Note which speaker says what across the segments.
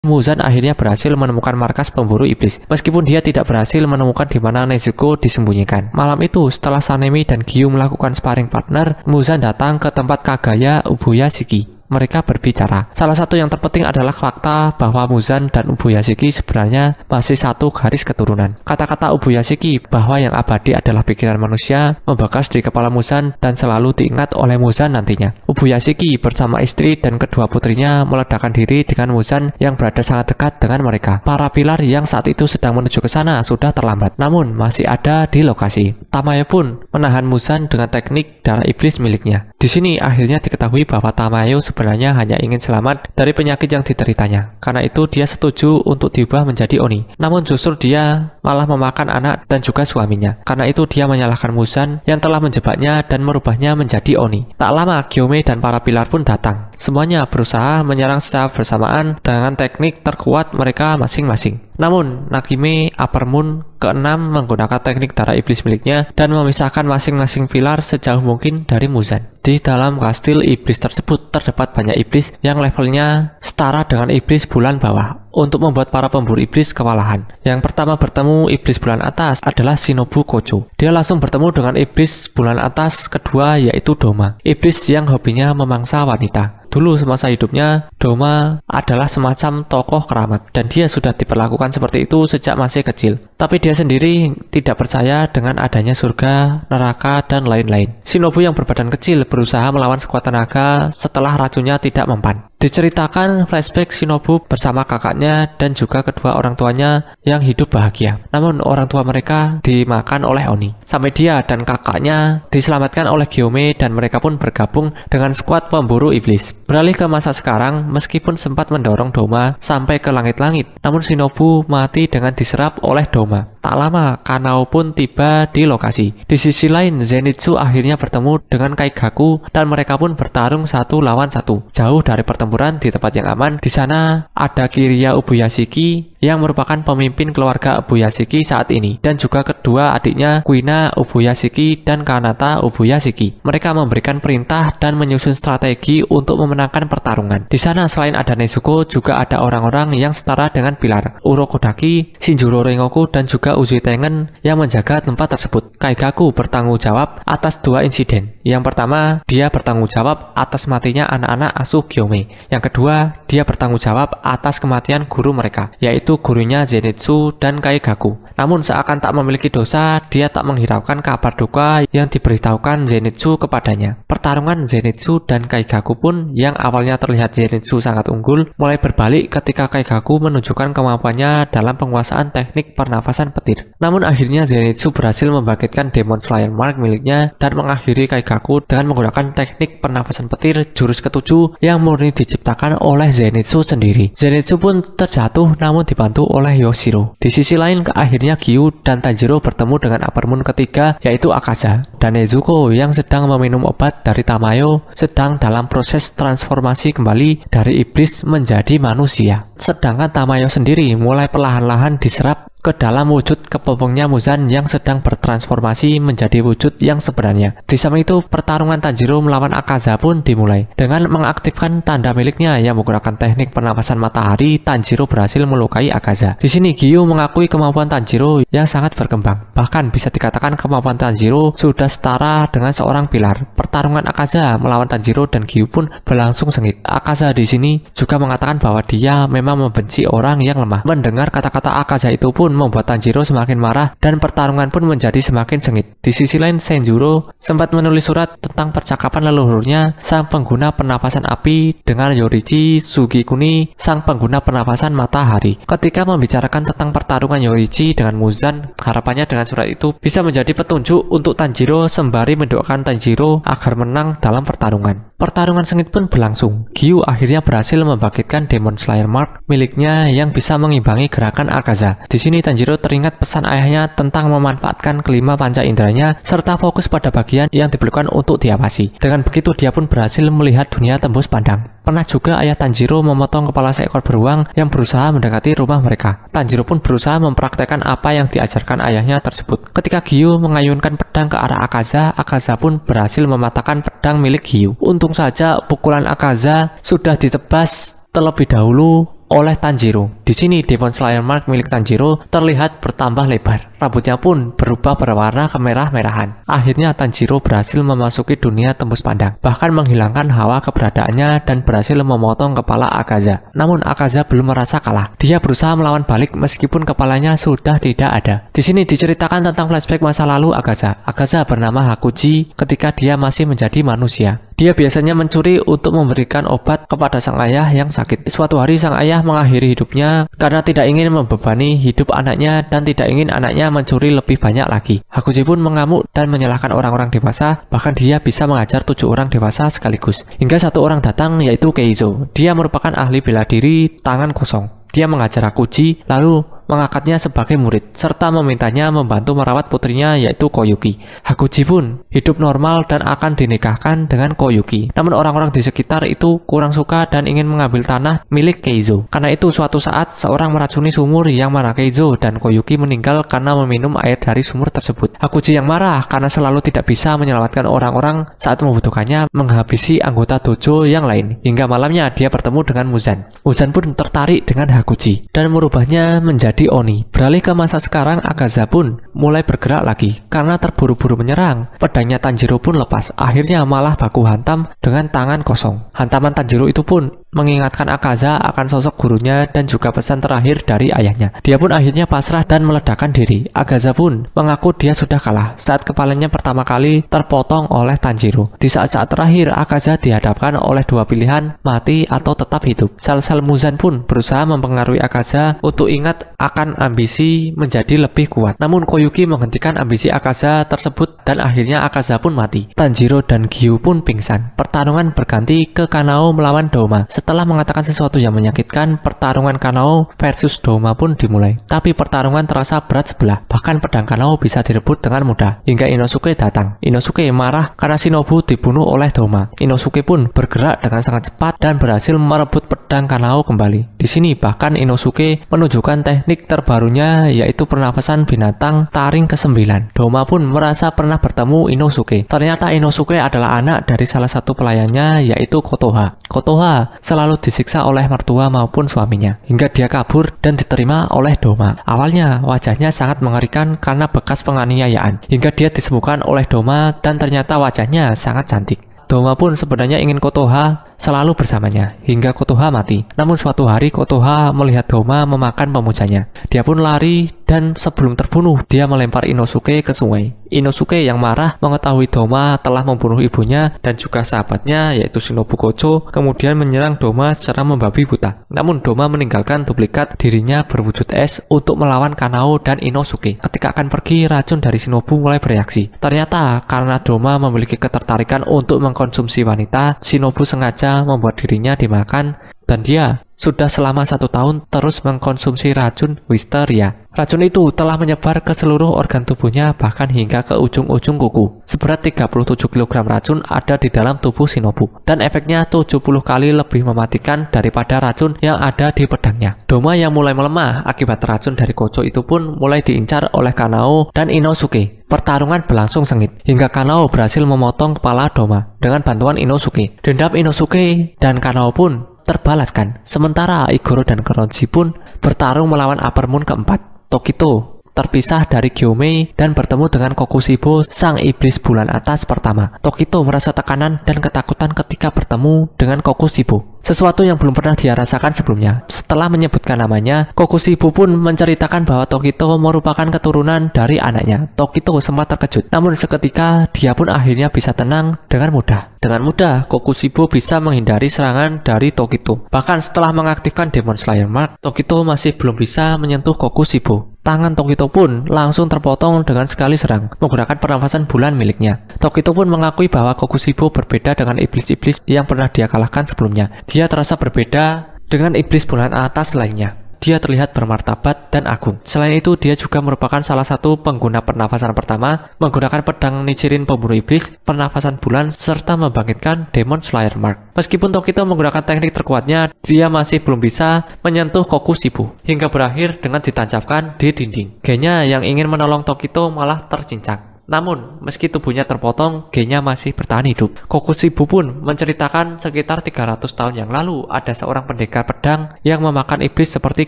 Speaker 1: Muzan akhirnya berhasil menemukan markas pemburu iblis, meskipun dia tidak berhasil menemukan di mana Nezuko disembunyikan. Malam itu, setelah Sanemi dan Gyu melakukan sparring partner, Muzan datang ke tempat Kagaya Ubuyashiki. Mereka berbicara. Salah satu yang terpenting adalah fakta bahwa Muzan dan Ubuyashiki sebenarnya masih satu garis keturunan. Kata-kata Ubuyashiki bahwa yang abadi adalah pikiran manusia membekas di kepala Muzan dan selalu diingat oleh Muzan nantinya. Ubuyashiki bersama istri dan kedua putrinya meledakkan diri dengan Muzan yang berada sangat dekat dengan mereka. Para pilar yang saat itu sedang menuju ke sana sudah terlambat, namun masih ada di lokasi. Tamayo pun menahan Muzan dengan teknik darah iblis miliknya. Di sini akhirnya diketahui bahwa Tamayo sebenarnya hanya ingin selamat dari penyakit yang dideritanya. Karena itu dia setuju untuk diubah menjadi Oni. Namun justru dia malah memakan anak dan juga suaminya. Karena itu dia menyalahkan Muzan yang telah menjebaknya dan merubahnya menjadi Oni. Tak lama Gyome dan para pilar pun datang. Semuanya berusaha menyerang secara bersamaan dengan teknik terkuat mereka masing-masing. Namun, Nakime Upper Moon ke-6 menggunakan teknik darah iblis miliknya dan memisahkan masing-masing pilar sejauh mungkin dari Muzan. Di dalam kastil iblis tersebut terdapat banyak iblis yang levelnya setara dengan iblis bulan bawah untuk membuat para pemburu iblis kewalahan. Yang pertama bertemu iblis bulan atas adalah Shinobu Kojo. Dia langsung bertemu dengan iblis bulan atas kedua yaitu Doma, iblis yang hobinya memangsa wanita. Dulu semasa hidupnya, Doma adalah semacam tokoh keramat dan dia sudah diperlakukan seperti itu sejak masih kecil. Tapi dia sendiri tidak percaya dengan adanya surga, neraka, dan lain-lain. Shinobu yang berbadan kecil berusaha melawan sekuat tenaga setelah racunnya tidak mempan. Diceritakan flashback Shinobu bersama kakaknya dan juga kedua orang tuanya yang hidup bahagia. Namun orang tua mereka dimakan oleh Oni. Sampai dia dan kakaknya diselamatkan oleh Gyome dan mereka pun bergabung dengan skuad pemburu iblis. Beralih ke masa sekarang, meskipun sempat mendorong Doma sampai ke langit-langit, namun Shinobu mati dengan diserap oleh Doma. Tak lama, Kanao pun tiba di lokasi. Di sisi lain, Zenitsu akhirnya bertemu dengan Kaigaku dan mereka pun bertarung satu lawan satu. Jauh dari pertempuran di tempat yang aman, di sana ada Kiriya Ubuyashiki yang merupakan pemimpin keluarga Ubuyashiki saat ini dan juga kedua adiknya Kuina Ubuyashiki dan Kanata Ubuyashiki. Mereka memberikan perintah dan menyusun strategi untuk memenangkan pertarungan. Di sana selain ada Nezuko juga ada orang-orang yang setara dengan pilar Urokodaki, Shinjuro Rengoku dan juga Uzui Tengen yang menjaga tempat tersebut. Kaigaku bertanggung jawab atas dua insiden. Yang pertama, dia bertanggung jawab atas matinya anak-anak asuh Gyome. Yang kedua, dia bertanggung jawab atas kematian guru mereka, yaitu gurunya Zenitsu dan Kaigaku. Namun seakan tak memiliki dosa, dia tak menghiraukan kabar duka yang diberitahukan Zenitsu kepadanya. Pertarungan Zenitsu dan Kaigaku pun yang awalnya terlihat Zenitsu sangat unggul, mulai berbalik ketika Kaigaku menunjukkan kemampuannya dalam penguasaan teknik pernafasan petir. Namun akhirnya Zenitsu berhasil membangkitkan Demon Slayer Mark miliknya dan mengakhiri Kaigaku dengan menggunakan teknik pernafasan petir jurus ke-7 yang murni diciptakan oleh Zenitsu sendiri. Zenitsu pun terjatuh namun dibantu oleh Yoshiro. Di sisi lain, akhirnya Gyu dan Tanjiro bertemu dengan Upper Moon ketiga yaitu Akaza, dan Nezuko yang sedang meminum obat dari Tamayo sedang dalam proses transformasi kembali dari iblis menjadi manusia. Sedangkan Tamayo sendiri mulai perlahan-lahan diserap ke dalam wujud kepompongnya Muzan yang sedang bertransformasi menjadi wujud yang sebenarnya. Di samping itu, pertarungan Tanjiro melawan Akaza pun dimulai. Dengan mengaktifkan tanda miliknya yang menggunakan teknik pernapasan matahari, Tanjiro berhasil melukai Akaza. Di sini Gyu mengakui kemampuan Tanjiro yang sangat berkembang. Bahkan bisa dikatakan kemampuan Tanjiro sudah setara dengan seorang pilar. Pertarungan Akaza melawan Tanjiro dan Gyu pun berlangsung sengit. Akaza di sini juga mengatakan bahwa dia memang membenci orang yang lemah. Mendengar kata-kata Akaza itu pun membuat Tanjiro semakin marah dan pertarungan pun menjadi semakin sengit. Di sisi lain, Senjuro sempat menulis surat tentang percakapan leluhurnya sang pengguna pernafasan api dengan Yorichi Sugikuni sang pengguna pernafasan matahari. Ketika membicarakan tentang pertarungan Yorichi dengan Muzan, harapannya dengan surat itu bisa menjadi petunjuk untuk Tanjiro sembari mendoakan Tanjiro agar menang dalam pertarungan. Pertarungan sengit pun berlangsung. Gyu akhirnya berhasil membangkitkan Demon Slayer Mark miliknya yang bisa mengimbangi gerakan Akaza. Di sini Tanjiro teringat pesan ayahnya tentang memanfaatkan kelima panca inderanya serta fokus pada bagian yang diperlukan untuk diawasi. Dengan begitu dia pun berhasil melihat dunia tembus pandang. Pernah juga ayah Tanjiro memotong kepala seekor beruang yang berusaha mendekati rumah mereka. Tanjiro pun berusaha mempraktekkan apa yang diajarkan ayahnya tersebut. Ketika Gyu mengayunkan pedang ke arah Akaza, Akaza pun berhasil mematahkan pedang milik Gyu. Untung saja pukulan Akaza sudah ditebas terlebih dahulu oleh Tanjiro. Di sini Demon Slayer Mark milik Tanjiro terlihat bertambah lebar. Rambutnya pun berubah berwarna kemerah-merahan. Akhirnya Tanjiro berhasil memasuki dunia tembus pandang, bahkan menghilangkan hawa keberadaannya dan berhasil memotong kepala Akaza. Namun Akaza belum merasa kalah. Dia berusaha melawan balik meskipun kepalanya sudah tidak ada. Di sini diceritakan tentang flashback masa lalu Akaza. Akaza bernama Hakuji ketika dia masih menjadi manusia. Dia biasanya mencuri untuk memberikan obat kepada sang ayah yang sakit. Suatu hari sang ayah mengakhiri hidupnya karena tidak ingin membebani hidup anaknya dan tidak ingin anaknya mencuri lebih banyak lagi. Hakuji pun mengamuk dan menyalahkan orang-orang dewasa, bahkan dia bisa mengajar 7 orang dewasa sekaligus. Hingga satu orang datang, yaitu Keizo. Dia merupakan ahli bela diri tangan kosong. Dia mengajar Hakuji lalu mengangkatnya sebagai murid, serta memintanya membantu merawat putrinya yaitu Koyuki. Hakuji pun hidup normal dan akan dinikahkan dengan Koyuki. Namun orang-orang di sekitar itu kurang suka dan ingin mengambil tanah milik Keizo. Karena itu suatu saat seorang meracuni sumur yang mana Keizo dan Koyuki meninggal karena meminum air dari sumur tersebut. Hakuji yang marah karena selalu tidak bisa menyelamatkan orang-orang saat membutuhkannya, menghabisi anggota dojo yang lain. Hingga malamnya dia bertemu dengan Muzan. Muzan pun tertarik dengan Hakuji dan merubahnya menjadi Oni. Beralih ke masa sekarang, Akaza pun mulai bergerak lagi karena terburu-buru menyerang. Pedangnya Tanjiro pun lepas, akhirnya malah baku hantam dengan tangan kosong. Hantaman Tanjiro itu pun mengingatkan Akaza akan sosok gurunya dan juga pesan terakhir dari ayahnya. Dia pun akhirnya pasrah dan meledakkan diri. Akaza pun mengaku dia sudah kalah saat kepalanya pertama kali terpotong oleh Tanjiro. Di saat-saat terakhir, Akaza dihadapkan oleh dua pilihan, mati atau tetap hidup. Sel-sel Muzan pun berusaha mempengaruhi Akaza untuk ingat akan ambisi menjadi lebih kuat. Namun Koyuki menghentikan ambisi Akaza tersebut dan akhirnya Akaza pun mati. Tanjiro dan Gyu pun pingsan. Pertarungan berganti ke Kanao melawan Doma. Setelah mengatakan sesuatu yang menyakitkan, pertarungan Kanao versus Doma pun dimulai. Tapi pertarungan terasa berat sebelah. Bahkan pedang Kanao bisa direbut dengan mudah. Hingga Inosuke datang. Inosuke marah karena Shinobu dibunuh oleh Doma. Inosuke pun bergerak dengan sangat cepat dan berhasil merebut pedang Kanao kembali. Di sini bahkan Inosuke menunjukkan teknik terbarunya, yaitu pernafasan binatang taring ke-9. Doma pun merasa pernah bertemu Inosuke. Ternyata Inosuke adalah anak dari salah satu pelayannya, yaitu Kotoha. Kotoha selalu disiksa oleh mertua maupun suaminya, hingga dia kabur dan diterima oleh Doma. Awalnya wajahnya sangat mengerikan karena bekas penganiayaan, hingga dia disembuhkan oleh Doma dan ternyata wajahnya sangat cantik. Doma pun sebenarnya ingin Kotoha selalu bersamanya, hingga Kotoha mati. Namun suatu hari Kotoha melihat Doma memakan pemujanya. Dia pun lari dan sebelum terbunuh, dia melempar Inosuke ke sungai. Inosuke yang marah mengetahui Doma telah membunuh ibunya dan juga sahabatnya yaitu Shinobu Gojo, kemudian menyerang Doma secara membabi buta. Namun Doma meninggalkan duplikat dirinya berwujud es untuk melawan Kanao dan Inosuke. Ketika akan pergi, racun dari Shinobu mulai bereaksi. Ternyata karena Doma memiliki ketertarikan untuk mengkonsumsi wanita, Shinobu sengaja membuat dirinya dimakan dan dia sudah selama 1 tahun terus mengkonsumsi racun Wisteria. Racun itu telah menyebar ke seluruh organ tubuhnya, bahkan hingga ke ujung-ujung kuku. Seberat 37 kg racun ada di dalam tubuh Shinobu, dan efeknya 70 kali lebih mematikan daripada racun yang ada di pedangnya. Doma yang mulai melemah akibat racun dari Gojo itu pun mulai diincar oleh Kanao dan Inosuke. Pertarungan berlangsung sengit, hingga Kanao berhasil memotong kepala Doma dengan bantuan Inosuke. Dendam Inosuke dan Kanao pun terbalaskan. Sementara Igoro dan Kuroji pun bertarung melawan Upper Moon keempat. Tokito terpisah dari Gyomei dan bertemu dengan Kokushibo, sang iblis bulan atas pertama. Tokito merasa tekanan dan ketakutan ketika bertemu dengan Kokushibo, sesuatu yang belum pernah dia rasakan sebelumnya. Setelah menyebutkan namanya, Kokushibo pun menceritakan bahwa Tokito merupakan keturunan dari anaknya. Tokito sempat terkejut, namun seketika dia pun akhirnya bisa tenang dengan mudah. Dengan mudah, Kokushibo bisa menghindari serangan dari Tokito. Bahkan setelah mengaktifkan Demon Slayer Mark, Tokito masih belum bisa menyentuh Kokushibo. Tangan Tokito pun langsung terpotong dengan sekali serang, menggunakan pernafasan bulan miliknya. Tokito pun mengakui bahwa Kokushibo berbeda dengan iblis-iblis yang pernah dia kalahkan sebelumnya. Dia terasa berbeda dengan iblis bulan atas lainnya. Dia terlihat bermartabat dan agung. Selain itu, dia juga merupakan salah satu pengguna pernafasan pertama, menggunakan pedang Nichirin pembunuh iblis, pernafasan bulan, serta membangkitkan Demon Slayer Mark. Meskipun Tokito menggunakan teknik terkuatnya, dia masih belum bisa menyentuh Kokushibo, hingga berakhir dengan ditancapkan di dinding. Genya yang ingin menolong Tokito malah tercincang. Namun, meski tubuhnya terpotong, gennya masih bertahan hidup. Kokushibo pun menceritakan sekitar 300 tahun yang lalu ada seorang pendekar pedang yang memakan iblis seperti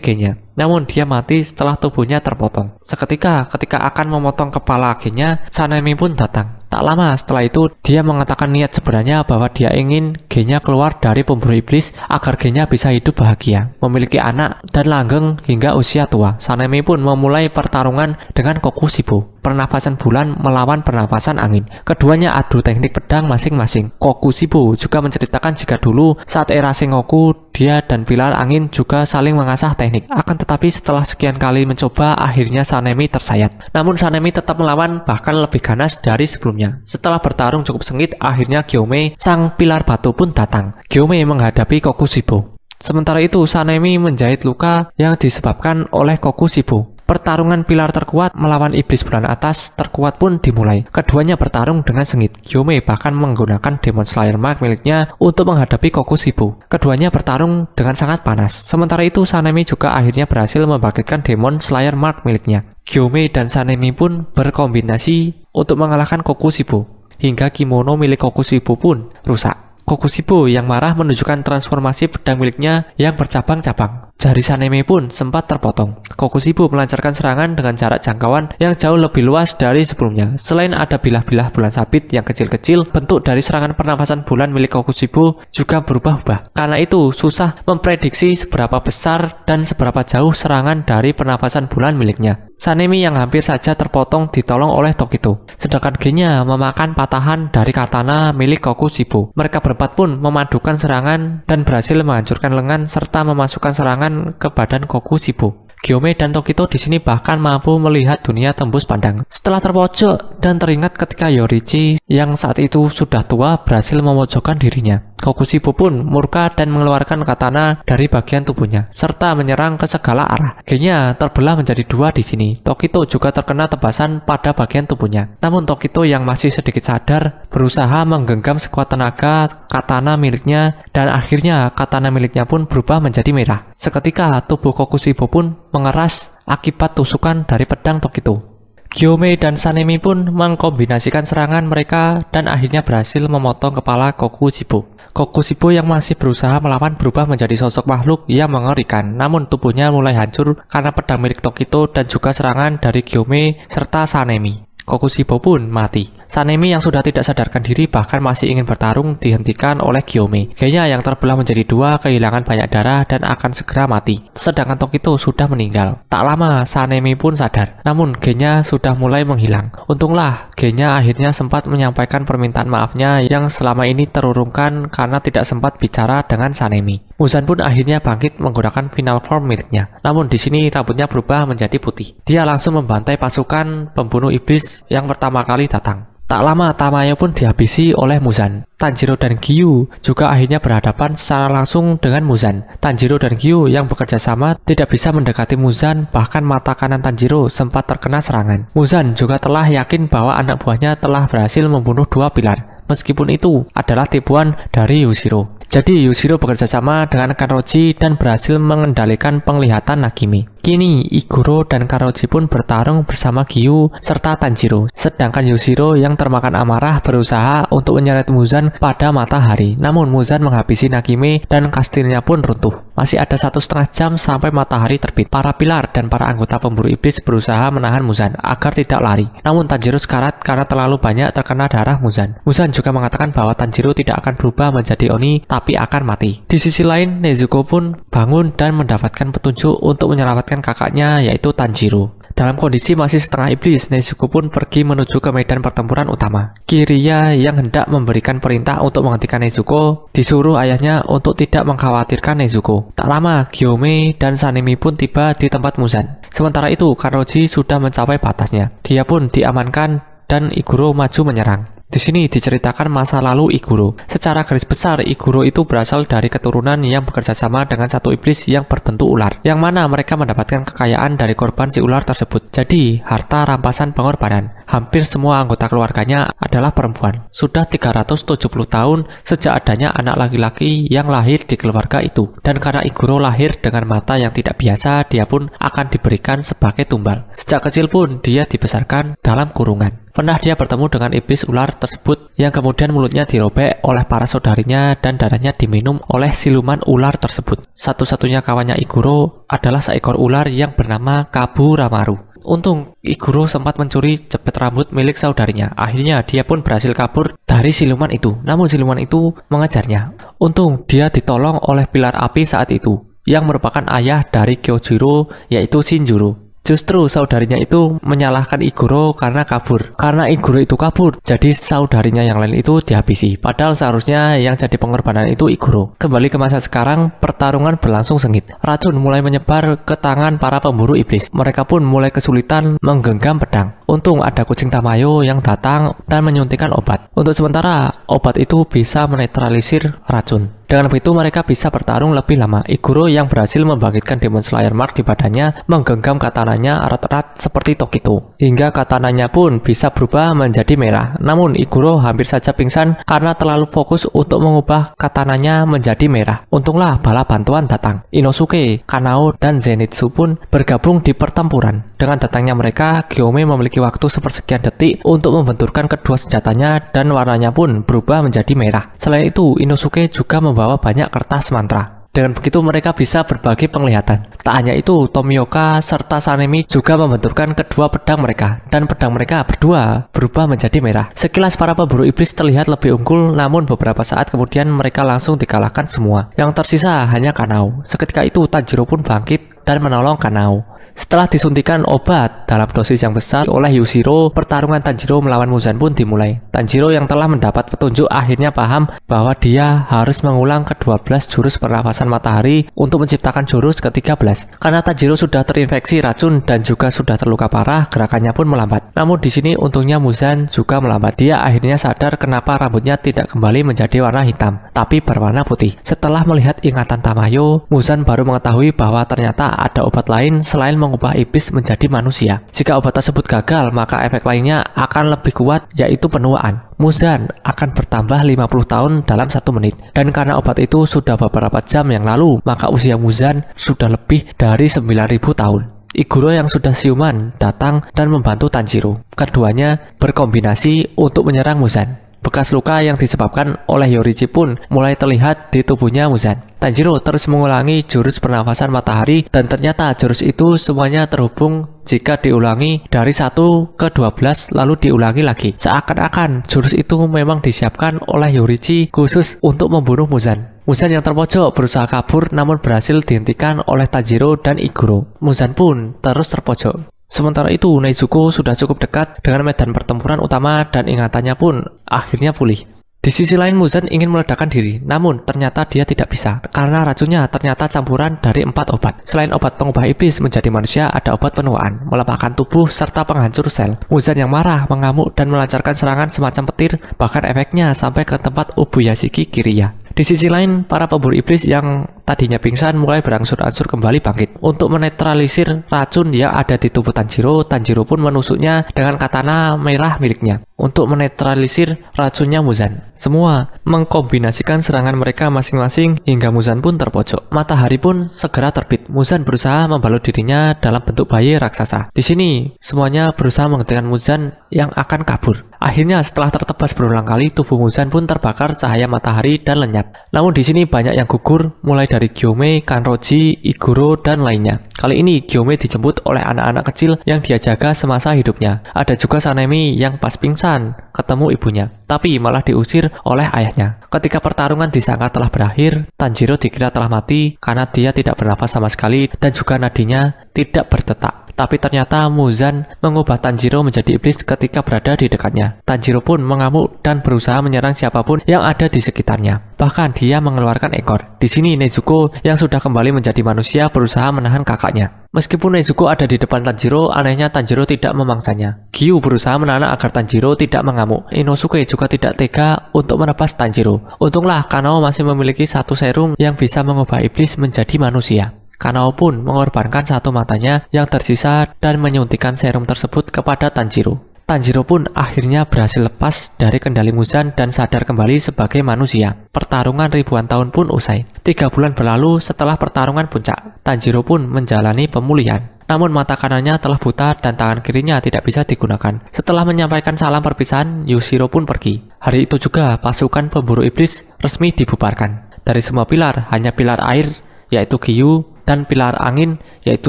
Speaker 1: gennya. Namun dia mati setelah tubuhnya terpotong. Seketika ketika akan memotong kepala gennya, Sanemi pun datang. Tak lama setelah itu, dia mengatakan niat sebenarnya bahwa dia ingin gennya keluar dari pemburu iblis agar gennya bisa hidup bahagia, memiliki anak, dan langgeng hingga usia tua. Sanemi pun memulai pertarungan dengan Kokushibo. Pernafasan bulan melawan pernafasan angin. Keduanya adu teknik pedang masing-masing. Kokushibo juga menceritakan jika dulu saat era Sengoku, dia dan pilar angin juga saling mengasah teknik. Akan tetapi setelah sekian kali mencoba, akhirnya Sanemi tersayat. Namun Sanemi tetap melawan, bahkan lebih ganas dari sebelumnya. Setelah bertarung cukup sengit, akhirnya Gyome, sang pilar batu pun datang. Gyome menghadapi Kokushibo. Sementara itu, Sanemi menjahit luka yang disebabkan oleh Kokushibo. Pertarungan pilar terkuat melawan iblis bulan atas terkuat pun dimulai. Keduanya bertarung dengan sengit. Gyome bahkan menggunakan Demon Slayer Mark miliknya untuk menghadapi Kokushibo. Keduanya bertarung dengan sangat panas. Sementara itu, Sanemi juga akhirnya berhasil membangkitkan Demon Slayer Mark miliknya. Gyome dan Sanemi pun berkombinasi untuk mengalahkan Kokushibo. Hingga kimono milik Kokushibo pun rusak. Kokushibo yang marah menunjukkan transformasi pedang miliknya yang bercabang-cabang. Jari Sanemi pun sempat terpotong. Kokushibo melancarkan serangan dengan jarak jangkauan yang jauh lebih luas dari sebelumnya. Selain ada bilah-bilah bulan sabit yang kecil-kecil, bentuk dari serangan pernafasan bulan milik Kokushibo juga berubah-ubah. Karena itu, susah memprediksi seberapa besar dan seberapa jauh serangan dari pernafasan bulan miliknya. Sanemi yang hampir saja terpotong ditolong oleh Tokito. Sedangkan gennya memakan patahan dari katana milik Kokushibo. Mereka berempat pun memadukan serangan dan berhasil menghancurkan lengan serta memasukkan serangan ke badan Kokushibo. Gyome dan Tokito di sini bahkan mampu melihat dunia tembus pandang. Setelah terpojok dan teringat ketika Yorichi yang saat itu sudah tua berhasil memojokkan dirinya, Kokushibo pun murka dan mengeluarkan katana dari bagian tubuhnya serta menyerang ke segala arah. Gennya terbelah menjadi dua di sini. Tokito juga terkena tebasan pada bagian tubuhnya. Namun Tokito yang masih sedikit sadar berusaha menggenggam sekuat tenaga katana miliknya dan akhirnya katana miliknya pun berubah menjadi merah. Seketika tubuh Kokushibo pun mengeras akibat tusukan dari pedang Tokito. Gyome dan Sanemi pun mengkombinasikan serangan mereka dan akhirnya berhasil memotong kepala Kokushibo. Kokushibo yang masih berusaha melawan berubah menjadi sosok makhluk yang mengerikan, namun tubuhnya mulai hancur karena pedang milik Tokito dan juga serangan dari Gyome serta Sanemi. Kokushibo pun mati. Sanemi yang sudah tidak sadarkan diri bahkan masih ingin bertarung dihentikan oleh Gyome. Gennya yang terbelah menjadi dua kehilangan banyak darah dan akan segera mati. Sedangkan Tokito sudah meninggal. Tak lama Sanemi pun sadar, namun gennya sudah mulai menghilang. Untunglah gennya akhirnya sempat menyampaikan permintaan maafnya yang selama ini terurungkan karena tidak sempat bicara dengan Sanemi. Muzan pun akhirnya bangkit menggunakan final form miliknya. Namun di sini rambutnya berubah menjadi putih. Dia langsung membantai pasukan pembunuh iblis yang pertama kali datang. Tak lama Tamayo pun dihabisi oleh Muzan. Tanjiro dan Giyu juga akhirnya berhadapan secara langsung dengan Muzan. Tanjiro dan Giyu yang bekerja sama tidak bisa mendekati Muzan, bahkan mata kanan Tanjiro sempat terkena serangan. Muzan juga telah yakin bahwa anak buahnya telah berhasil membunuh dua pilar. Meskipun itu adalah tipuan dari Yushiro. Jadi Yushiro bekerja sama dengan Kanroji dan berhasil mengendalikan penglihatan Nagimi. Kini Iguro dan Kanroji pun bertarung bersama Giyu serta Tanjiro. Sedangkan Yushiro yang termakan amarah berusaha untuk menyeret Muzan pada matahari. Namun Muzan menghabisi Nagimi dan kastilnya pun runtuh. Masih ada 1,5 jam sampai matahari terbit. Para pilar dan para anggota pemburu iblis berusaha menahan Muzan agar tidak lari. Namun Tanjiro sekarat karena terlalu banyak terkena darah Muzan. Muzan juga mengatakan bahwa Tanjiro tidak akan berubah menjadi Oni tapi akan mati. Di sisi lain, Nezuko pun bangun dan mendapatkan petunjuk untuk menyelamatkan kakaknya yaitu Tanjiro. Dalam kondisi masih setengah iblis, Nezuko pun pergi menuju ke medan pertempuran utama. Kiriya yang hendak memberikan perintah untuk menghentikan Nezuko disuruh ayahnya untuk tidak mengkhawatirkan Nezuko. Tak lama, Gyome dan Sanemi pun tiba di tempat Muzan. Sementara itu, Kanroji sudah mencapai batasnya. Dia pun diamankan dan Iguro maju menyerang. Di sini diceritakan masa lalu Iguro. Secara garis besar, Iguro itu berasal dari keturunan yang bekerja sama dengan satu iblis yang berbentuk ular, yang mana mereka mendapatkan kekayaan dari korban si ular tersebut. Jadi, harta rampasan pengorbanan. Hampir semua anggota keluarganya adalah perempuan. Sudah 370 tahun sejak adanya anak laki-laki yang lahir di keluarga itu. Dan karena Iguro lahir dengan mata yang tidak biasa, dia pun akan diberikan sebagai tumbal. Sejak kecil pun dia dibesarkan dalam kurungan. Pernah dia bertemu dengan iblis ular tersebut yang kemudian mulutnya dirobek oleh para saudarinya dan darahnya diminum oleh siluman ular tersebut. Satu-satunya kawannya Iguro adalah seekor ular yang bernama Kaburamaru. Untung Iguro sempat mencuri jepit rambut milik saudarinya. Akhirnya dia pun berhasil kabur dari siluman itu. Namun siluman itu mengejarnya. Untung dia ditolong oleh pilar api saat itu, yang merupakan ayah dari Kyojuro, yaitu Shinjuro. Justru saudarinya itu menyalahkan Iguro karena kabur. Karena Iguro itu kabur, jadi saudarinya yang lain itu dihabisi. Padahal seharusnya yang jadi pengorbanan itu Iguro. Kembali ke masa sekarang, pertarungan berlangsung sengit. Racun mulai menyebar ke tangan para pemburu iblis. Mereka pun mulai kesulitan menggenggam pedang. Untung ada kucing Tamayo yang datang dan menyuntikkan obat. Untuk sementara, obat itu bisa menetralisir racun. Dengan begitu mereka bisa bertarung lebih lama. Iguro yang berhasil membangkitkan Demon Slayer Mark di badannya menggenggam katananya erat-erat seperti Tokito, hingga katananya pun bisa berubah menjadi merah. Namun Iguro hampir saja pingsan karena terlalu fokus untuk mengubah katananya menjadi merah. Untunglah bala bantuan datang. Inosuke, Kanao, dan Zenitsu pun bergabung di pertempuran. Dengan datangnya mereka, Gyome memiliki waktu sepersekian detik untuk membenturkan kedua senjatanya dan warnanya pun berubah menjadi merah. Selain itu, Inosuke juga membawa banyak kertas mantra. Dengan begitu mereka bisa berbagi penglihatan. Tak hanya itu, Tomioka serta Sanemi juga membenturkan kedua pedang mereka, dan pedang mereka berdua berubah menjadi merah. Sekilas para pemburu iblis terlihat lebih unggul, namun beberapa saat kemudian mereka langsung dikalahkan semua. Yang tersisa hanya Kanao. Seketika itu Tanjiro pun bangkit dan menolong Kanao. Setelah disuntikan obat dalam dosis yang besar oleh Yushiro, pertarungan Tanjiro melawan Muzan pun dimulai. Tanjiro yang telah mendapat petunjuk akhirnya paham bahwa dia harus mengulang ke-12 jurus pernafasan matahari untuk menciptakan jurus ke-13. Karena Tanjiro sudah terinfeksi racun dan juga sudah terluka parah, gerakannya pun melambat. Namun di sini untungnya Muzan juga melambat. Dia akhirnya sadar kenapa rambutnya tidak kembali menjadi warna hitam, tapi berwarna putih. Setelah melihat ingatan Tamayo, Muzan baru mengetahui bahwa ternyata ada obat lain selain mengubah iblis menjadi manusia. Jika obat tersebut gagal, maka efek lainnya akan lebih kuat, yaitu penuaan. Muzan akan bertambah 50 tahun dalam 1 menit. Dan karena obat itu sudah beberapa jam yang lalu, maka usia Muzan sudah lebih dari 9.000 tahun. Iguro yang sudah siuman datang dan membantu Tanjiro. Keduanya berkombinasi untuk menyerang Muzan. Bekas luka yang disebabkan oleh Yorichi pun mulai terlihat di tubuhnya Muzan. Tanjiro terus mengulangi jurus pernafasan matahari dan ternyata jurus itu semuanya terhubung jika diulangi dari 1 ke 12 lalu diulangi lagi. Seakan-akan jurus itu memang disiapkan oleh Yorichi khusus untuk membunuh Muzan. Muzan yang terpojok berusaha kabur namun berhasil dihentikan oleh Tanjiro dan Iguro. Muzan pun terus terpojok. Sementara itu, Nezuko sudah cukup dekat dengan medan pertempuran utama dan ingatannya pun akhirnya pulih. Di sisi lain, Muzan ingin meledakkan diri, namun ternyata dia tidak bisa, karena racunnya ternyata campuran dari 4 obat. Selain obat pengubah iblis menjadi manusia, ada obat penuaan, melemahkan tubuh, serta penghancur sel. Muzan yang marah, mengamuk, dan melancarkan serangan semacam petir, bahkan efeknya sampai ke tempat Ubuyashiki Kiriya. Di sisi lain, para pemburu iblis yang tadinya pingsan mulai berangsur-angsur kembali bangkit. Untuk menetralisir racun yang ada di tubuh Tanjiro, Tanjiro pun menusuknya dengan katana merah miliknya untuk menetralisir racunnya Muzan. Semua mengkombinasikan serangan mereka masing-masing hingga Muzan pun terpojok. Matahari pun segera terbit. Muzan berusaha membalut dirinya dalam bentuk bayi raksasa. Di sini, semuanya berusaha menghentikan Muzan yang akan kabur. Akhirnya setelah tertebas berulang kali, tubuh Muzan pun terbakar cahaya matahari dan lenyap. Namun di sini banyak yang gugur, mulai dari Gyome, Kanroji, Iguro, dan lainnya. Kali ini Gyome dijemput oleh anak-anak kecil yang dia jaga semasa hidupnya. Ada juga Sanemi yang pas pingsan ketemu ibunya, tapi malah diusir oleh ayahnya. Ketika pertarungan disangka telah berakhir, Tanjiro dikira telah mati karena dia tidak bernafas sama sekali dan juga nadinya tidak berdetak. Tapi ternyata Muzan mengubah Tanjiro menjadi iblis ketika berada di dekatnya. Tanjiro pun mengamuk dan berusaha menyerang siapapun yang ada di sekitarnya. Bahkan dia mengeluarkan ekor. Di sini Nezuko yang sudah kembali menjadi manusia berusaha menahan kakaknya. Meskipun Nezuko ada di depan Tanjiro, anehnya Tanjiro tidak memangsanya. Gyu berusaha menahan agar Tanjiro tidak mengamuk. Inosuke juga tidak tega untuk melepas Tanjiro. Untunglah Kanao masih memiliki 1 serum yang bisa mengubah iblis menjadi manusia. Kanao pun mengorbankan 1 matanya yang tersisa dan menyuntikkan serum tersebut kepada Tanjiro. Tanjiro pun akhirnya berhasil lepas dari kendali Muzan dan sadar kembali sebagai manusia. Pertarungan ribuan tahun pun usai. 3 bulan berlalu setelah pertarungan puncak. Tanjiro pun menjalani pemulihan. namun mata kanannya telah buta dan tangan kirinya tidak bisa digunakan. Setelah menyampaikan salam perpisahan, Yoshiro pun pergi. Hari itu juga pasukan pemburu iblis resmi dibubarkan. Dari semua pilar, hanya pilar air, yaitu Giyu, dan pilar angin, yaitu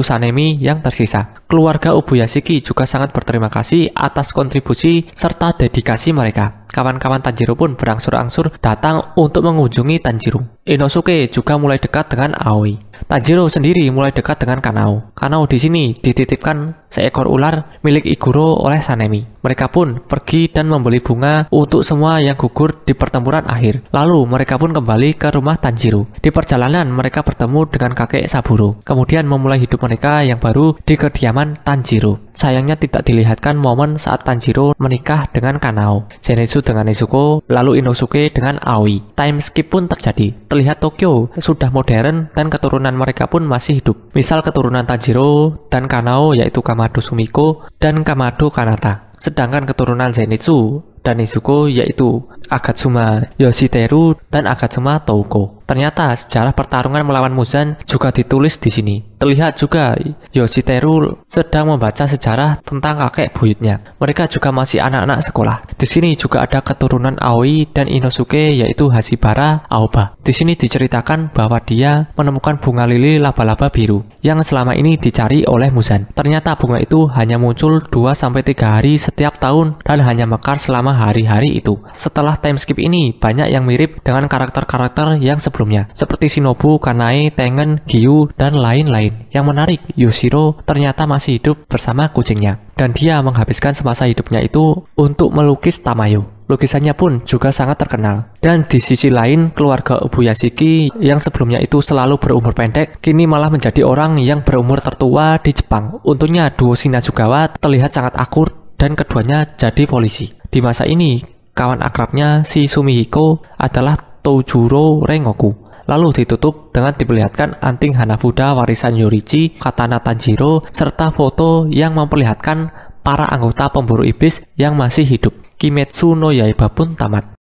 Speaker 1: Sanemi yang tersisa. Keluarga Ubuyashiki juga sangat berterima kasih atas kontribusi serta dedikasi mereka. Kawan-kawan Tanjiro pun berangsur-angsur datang untuk mengunjungi Tanjiro. Inosuke juga mulai dekat dengan Aoi. Tanjiro sendiri mulai dekat dengan Kanao. Kanao di sini dititipkan seekor ular milik Iguro oleh Sanemi. Mereka pun pergi dan membeli bunga untuk semua yang gugur di pertempuran akhir. Lalu mereka pun kembali ke rumah Tanjiro. Di perjalanan mereka bertemu dengan kakek Saburo. Kemudian memulai hidup mereka yang baru di kediaman Tanjiro. Sayangnya tidak dilihatkan momen saat Tanjiro menikah dengan Kanao, Zenitsu dengan Nezuko, lalu Inosuke dengan Aoi. Time skip pun terjadi. Terlihat Tokyo sudah modern dan keturunan mereka pun masih hidup. Misal keturunan Tanjiro dan Kanao yaitu Kamado Sumiko dan Kamado Kanata. Sedangkan keturunan Zenitsu dan Nezuko yaitu Agatsuma Yoshiteru dan Agatsuma Touko. Ternyata sejarah pertarungan melawan Muzan juga ditulis di sini. Terlihat juga Yoshiteru sedang membaca sejarah tentang kakek buyutnya. Mereka juga masih anak-anak sekolah. Di sini juga ada keturunan Aoi dan Inosuke yaitu Hashibara Aoba. Di sini diceritakan bahwa dia menemukan bunga lili laba-laba biru yang selama ini dicari oleh Muzan. Ternyata bunga itu hanya muncul 2-3 hari setiap tahun dan hanya mekar selama hari-hari itu. Setelah time skip ini, banyak yang mirip dengan karakter-karakter yang sebelumnya, seperti Shinobu, Kanae, Tengen, Giyu, dan lain-lain. Yang menarik, Yoshiro ternyata masih hidup bersama kucingnya, dan dia menghabiskan semasa hidupnya itu untuk melukis Tamayo. Lukisannya pun juga sangat terkenal. Dan di sisi lain, keluarga Ubuyashiki yang sebelumnya itu selalu berumur pendek, kini malah menjadi orang yang berumur tertua di Jepang. Untungnya duo Shinazugawa terlihat sangat akur dan keduanya jadi polisi. Di masa ini, kawan akrabnya si Sumihiko adalah Toujuro Rengoku. Lalu ditutup dengan diperlihatkan anting Hanafuda warisan Yorichi, katana Tanjiro, serta foto yang memperlihatkan para anggota pemburu iblis yang masih hidup. Kimetsu no Yaiba pun tamat.